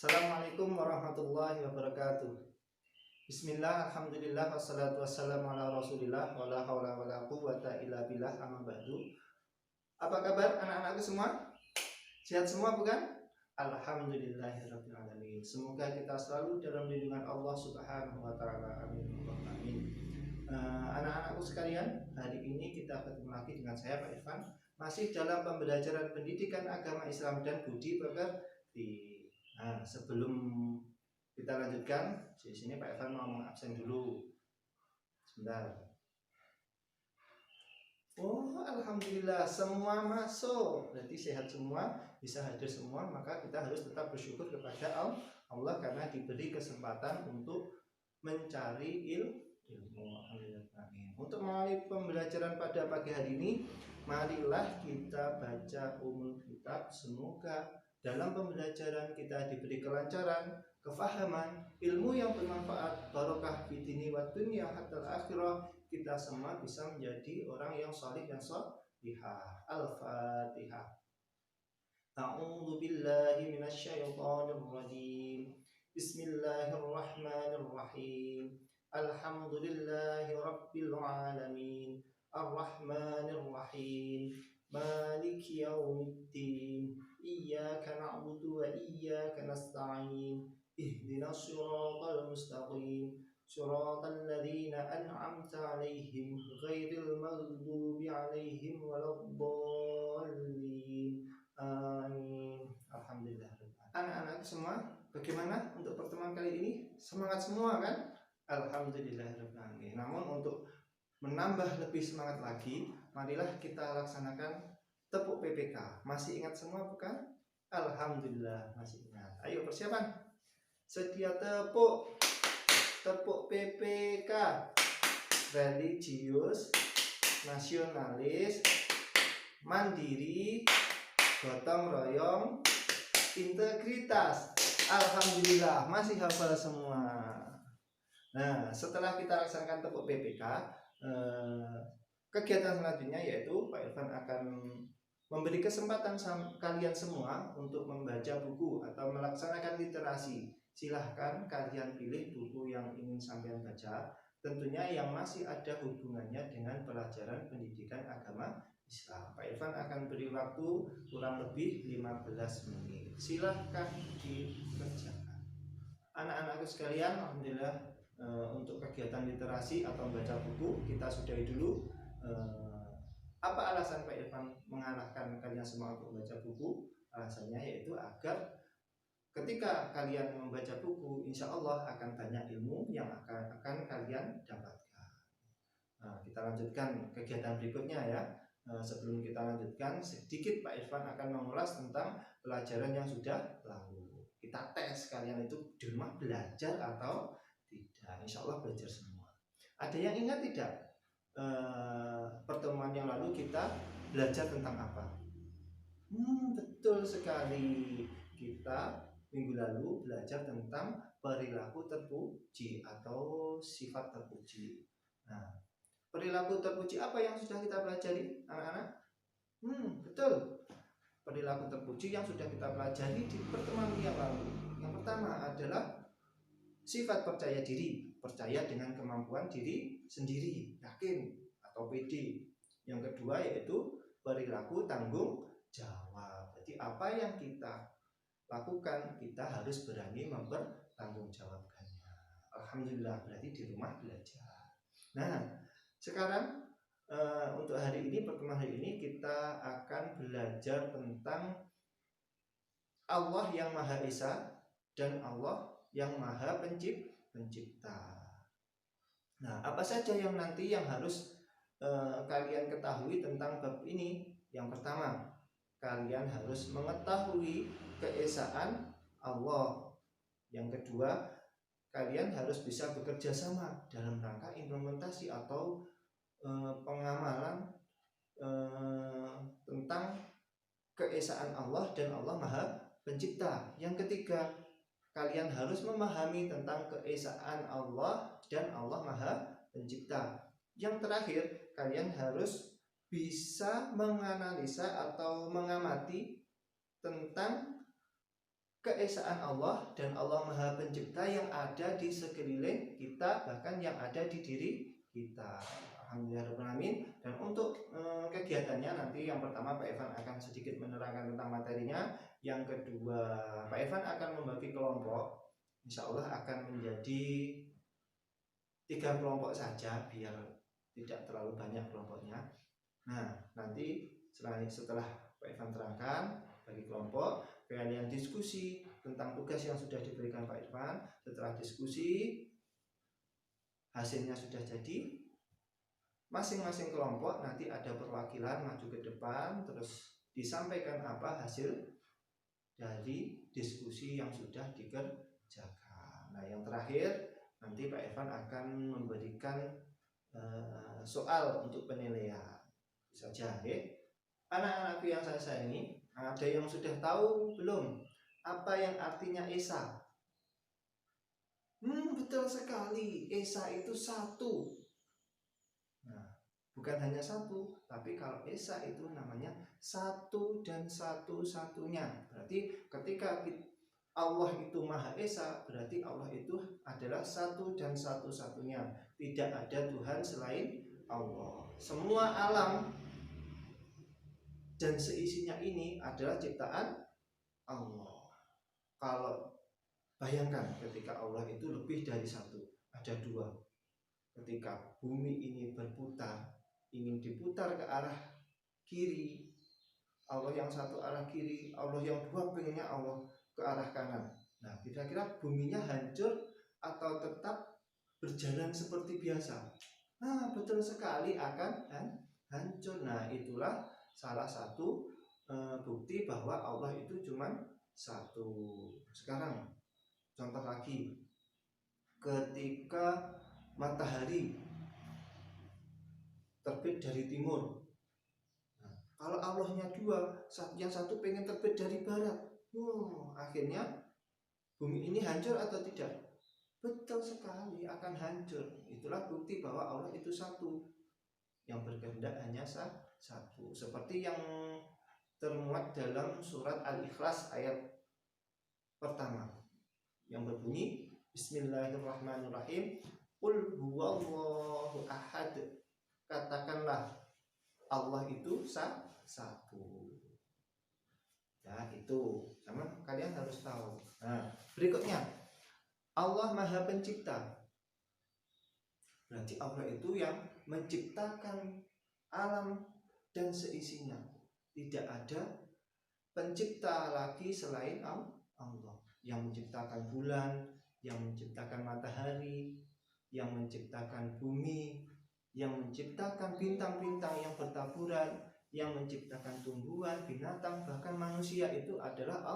Assalamualaikum warahmatullahi wabarakatuh. Bismillah, alhamdulillah, wassalatu wassalamu ala rasulillah, wala hawla wala quwwata illa billah, amma ba'du. Apa kabar anak-anakku semua? Sehat semua bukan? Alhamdulillahirabbil alamin. Semoga kita selalu dalam lindungan Allah Subhanahu wa taala. Amin. Amin. Anak-anakku sekalian, hari ini kita ketemu lagi dengan saya Pak Irfan, masih dalam pembelajaran pendidikan agama Islam dan budi pekerti. Nah, sebelum kita lanjutkan, di sini Pak Irfan mau mengabsen dulu. Sebentar. Oh, alhamdulillah semua masuk. Berarti sehat semua, bisa hadir semua, maka kita harus tetap bersyukur kepada Allah karena diberi kesempatan untuk mencari ilmu. Alhamdulillah. Untuk mulai pembelajaran pada pagi hari ini, marilah kita baca umul kitab. Semoga dalam pembelajaran kita diberi kelancaran, kefahaman, ilmu yang bermanfaat, barokah fitini wa dunya hatta akhirah. Kita semua bisa menjadi orang yang salih dan salihah. Al-Fatihah. A'udzu billahi minasyaitonir rajim. Bismillahirrahmanirrahim. Alhamdulillahi rabbil alamin. Ar-Rahmanir Rahim. Maliki yaumiddin. Iyyaka na'budu wa iyyaka nasta'in. Ihdinas siratal mustaqim. Siratal ladzina an'amta 'alaihim ghairil maghdubi 'alaihim waladdallin. Amin. Alhamdulillah. Anak-anak semua, bagaimana untuk pertemuan kali ini? Semangat semua kan? Alhamdulillahirobbilalamin. Namun untuk menambah lebih semangat lagi, marilah kita laksanakan tepuk PPK. Masih ingat semua bukan? Alhamdulillah masih ingat. Ayo persiapan. Sedia tepuk. Tepuk PPK. Religius, nasionalis, mandiri, gotong royong, integritas. Alhamdulillah masih hafal semua. Nah, setelah kita laksanakan tepuk PPK, kegiatan selanjutnya yaitu Pak Irfan akan memberi kesempatan kalian semua untuk membaca buku atau melaksanakan literasi. Silahkan kalian pilih buku yang ingin sampean baca, tentunya yang masih ada hubungannya dengan pelajaran pendidikan agama Islam. Pak Irfan akan beri waktu kurang lebih 15 menit. Silahkan dikerjakan. Anak-anakku sekalian, alhamdulillah untuk kegiatan literasi atau membaca buku kita sudahi dulu. Apa alasan Pak Irfan mengarahkan kalian semua untuk membaca buku? Alasannya yaitu agar ketika kalian membaca buku, insya Allah akan banyak ilmu yang akan kalian dapatkan. Nah, kita lanjutkan kegiatan berikutnya ya. Sebelum kita lanjutkan, sedikit Pak Irfan akan mengulas tentang pelajaran yang sudah lalu. Kita tes kalian itu di rumah belajar atau tidak. Insya Allah belajar semua. Ada yang ingat tidak? Pertemuan yang lalu kita belajar tentang apa? Betul sekali. Kita minggu lalu belajar tentang perilaku terpuji atau sifat terpuji. Nah, perilaku terpuji apa yang sudah kita pelajari, anak-anak? Betul. Perilaku terpuji yang sudah kita pelajari di pertemuan yang lalu. Yang pertama adalah sifat percaya diri, percaya dengan kemampuan diri sendiri, yakin atau pede. Yang kedua yaitu perilaku tanggung jawab. Jadi apa yang kita lakukan, kita harus berani mempertanggungjawabkannya. Alhamdulillah, berarti di rumah belajar. Nah, sekarang untuk hari ini, pertemuan hari ini kita akan belajar tentang Allah yang Maha Esa dan Allah yang Maha Pencipta. Nah, apa saja yang nanti yang harus kalian ketahui tentang bab ini? Yang pertama, kalian harus mengetahui keesaan Allah. Yang kedua, kalian harus bisa bekerja sama dalam rangka implementasi atau pengamalan tentang keesaan Allah dan Allah Maha Pencipta. Yang ketiga, kalian harus memahami tentang keesaan Allah dan Allah Maha Pencipta. Yang terakhir, kalian harus bisa menganalisa atau mengamati tentang keesaan Allah dan Allah Maha Pencipta yang ada di sekeliling kita, bahkan yang ada di diri kita. Alhamdulillahirrahmanirrahim. Dan untuk kegiatannya nanti yang pertama Pak Evan akan sedikit menerangkan tentang materinya. Yang kedua Pak Evan akan membagi kelompok. Insya Allah akan menjadi 3 kelompok saja biar tidak terlalu banyak kelompoknya. Nah nanti setelah Pak Evan terangkan bagi kelompok, kalian diskusi tentang tugas yang sudah diberikan Pak Irfan. Setelah diskusi hasilnya sudah jadi, masing-masing kelompok nanti ada perwakilan maju ke depan, terus disampaikan apa hasil dari diskusi yang sudah dikerjakan. Nah yang terakhir nanti Pak Evan akan memberikan soal untuk penilaian. Bisa saja ya. Anak-anakku yang saya sayangi, ada yang sudah tahu belum apa yang artinya Esa? Betul sekali, Esa itu satu. Nah, bukan hanya satu, tapi kalau Esa itu namanya satu dan satu-satunya. Berarti ketika Allah itu Maha Esa, berarti Allah itu adalah satu dan satu-satunya. Tidak ada Tuhan selain Allah. Semua alam dan seisinya ini adalah ciptaan Allah. Kalau bayangkan ketika Allah itu lebih dari satu, ada 2. Ketika bumi ini berputar, ingin diputar ke arah kiri, Allah yang satu arah kiri, Allah yang 2 pengennya Allah ke arah kanan. Nah kira-kira buminya hancur atau tetap berjalan seperti biasa? Nah betul sekali akan hancur. Nah itulah salah satu bukti bahwa Allah itu cuma satu. Sekarang contoh lagi, ketika matahari terbit dari timur, nah, kalau Allahnya 2, yang satu pengen terbit dari barat, akhirnya bumi ini hancur atau tidak? Betul sekali akan hancur. Itulah bukti bahwa Allah itu satu, yang berkehendak hanya satu. Seperti yang termuat dalam surat Al-Ikhlas ayat pertama yang berbunyi Bismillahirrahmanirrahim. Qul huwallahu ahad. Katakanlah Allah itu satu. Ya itu sama kalian harus tahu. Nah berikutnya Allah Maha Pencipta. Berarti Allah itu yang menciptakan alam dan seisinya. Tidak ada pencipta lagi selain Allah, yang menciptakan bulan, yang menciptakan matahari, yang menciptakan bumi, yang menciptakan bintang-bintang yang bertaburan, yang menciptakan tumbuhan, binatang, bahkan manusia itu adalah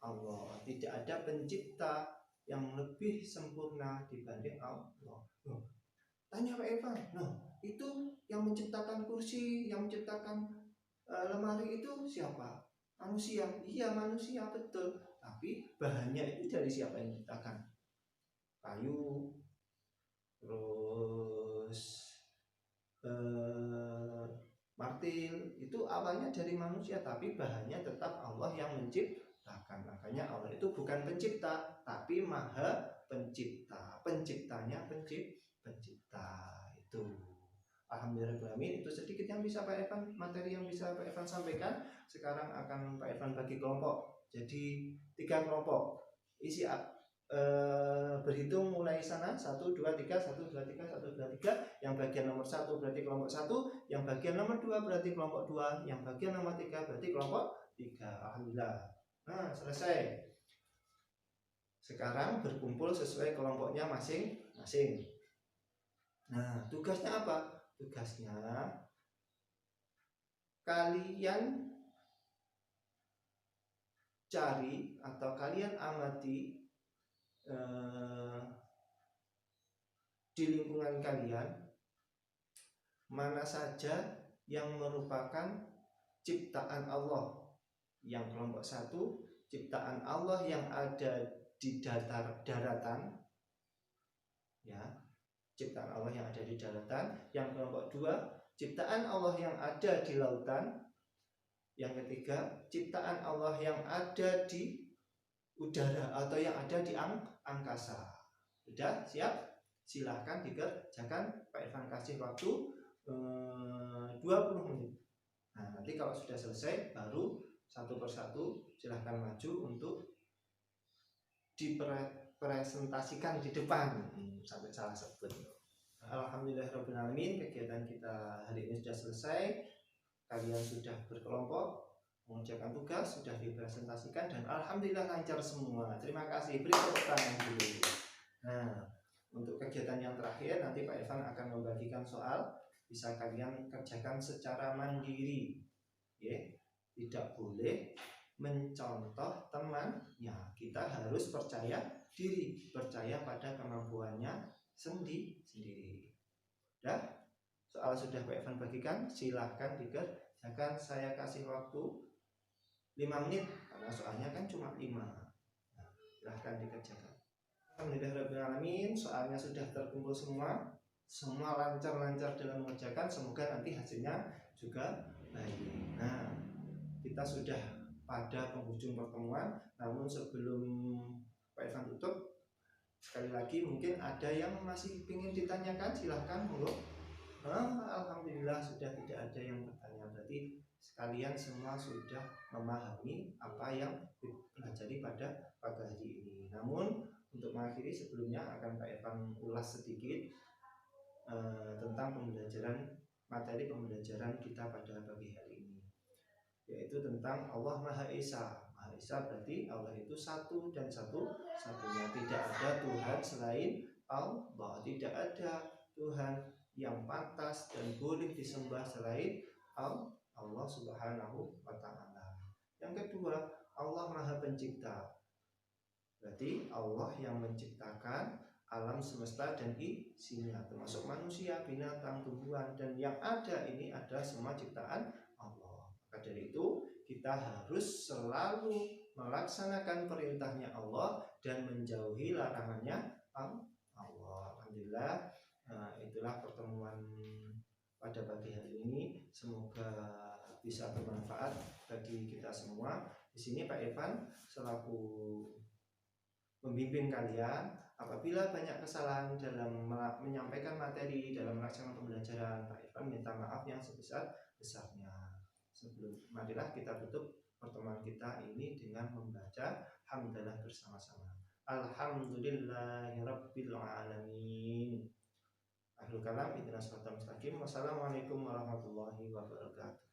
Allah. Tidak ada pencipta yang lebih sempurna dibanding Allah. Tanya Pak Evan, itu yang menciptakan kursi, yang menciptakan lemari itu siapa? Manusia. Iya manusia betul. Tapi bahannya itu dari siapa yang menciptakan? Kayu, terus martil, itu awalnya dari manusia, tapi bahannya tetap Allah yang menciptakan. Makanya Allah itu bukan pencipta, tapi Maha Pencipta. Penciptanya pencipta itu. Alhamdulillahirrahmanirrahim. Itu sedikit yang bisa Pak Evan, materi yang bisa Pak Evan sampaikan. Sekarang akan Pak Evan bagi kelompok. Jadi 3 kelompok. Isi berhitung mulai sana 1, 2, 3, 1, 2, 3, 1, 2, 3. Yang bagian nomor 1 berarti kelompok 1, yang bagian nomor 2 berarti kelompok 2, yang bagian nomor 3 berarti kelompok 3. Alhamdulillah. Nah selesai. Sekarang berkumpul sesuai kelompoknya masing-masing. Nah tugasnya apa? Tugasnya kalian cari atau kalian amati di lingkungan kalian mana saja yang merupakan ciptaan Allah. Yang kelompok 1 ciptaan Allah yang ada di daratan, ya, ciptaan Allah yang ada di daratan. Yang kelompok 2 ciptaan Allah yang ada di lautan. Yang ketiga ciptaan Allah yang ada di udara atau yang ada di angkasa. Sudah siap? Silahkan dikerjakan. Pak Irfan kasih waktu 20 menit. Nah, nanti kalau sudah selesai baru satu persatu silahkan maju untuk dipresentasikan di depan. Sampai salah sebut. Alhamdulillahirrahmanirrahim, kegiatan kita hari ini sudah selesai. Kalian sudah berkelompok mengerjakan tugas, sudah dipresentasikan, dan alhamdulillah lancar semua. Terima kasih. Beri tepuk tangan dulu. Nah, untuk kegiatan yang terakhir nanti Pak Irfan akan membagikan soal, bisa kalian kerjakan secara mandiri, ya. Tidak boleh mencontoh temannya. Kita harus percaya diri, percaya pada kemampuannya sendiri. Dah, soal sudah Pak Irfan bagikan, silahkan dikerjakan. Saya kasih waktu 5 menit karena soalnya kan cuma 5. Nah, silahkan dikerjakan. Alhamdulillahirrahmanirrahim, soalnya sudah terkumpul semua lancar-lancar dalam mengerjakan. Semoga nanti hasilnya juga baik. Nah, kita sudah pada penghujung pertemuan, namun sebelum Pak Irfan tutup, sekali lagi mungkin ada yang masih ingin ditanyakan, silahkan monggo. Alhamdulillah sudah tidak ada yang bertanya. Berarti sekalian semua sudah memahami apa yang dipelajari pada pagi hari ini. Namun untuk mengakhiri sebelumnya akan Pak Irfan ulas sedikit tentang materi pembelajaran kita pada pagi hari ini, yaitu tentang Allah Maha Esa. Maha Esa berarti Allah itu satu dan satu-satunya. Tidak ada Tuhan selain Allah. Tidak ada Tuhan yang pantas dan boleh disembah selain Allah Subhanahu wa Ta'ala. Yang kedua, Allah Maha Pencipta. Berarti Allah yang menciptakan alam semesta dan isinya, termasuk manusia, binatang, tumbuhan, dan yang ada ini ada semua ciptaan Allah. Maka dari itu kita harus selalu melaksanakan perintahnya Allah dan menjauhi larangannya Allah. Alhamdulillah, itulah pertemuan pada pagi hari ini. Semoga bisa bermanfaat bagi kita semua. Di sini Pak Irfan selaku membimbing kalian. Apabila banyak kesalahan dalam menyampaikan materi, dalam melaksanakan pembelajaran, Pak Irfan minta maaf yang sebesar-besarnya. Marilah kita tutup pertemuan kita ini dengan membaca hamdalah bersama-sama. Alhamdulillahirabbil alamin. Akhirul kalam, ihdinas siratal mustaqim. Wassalamualaikum warahmatullahi wabarakatuh.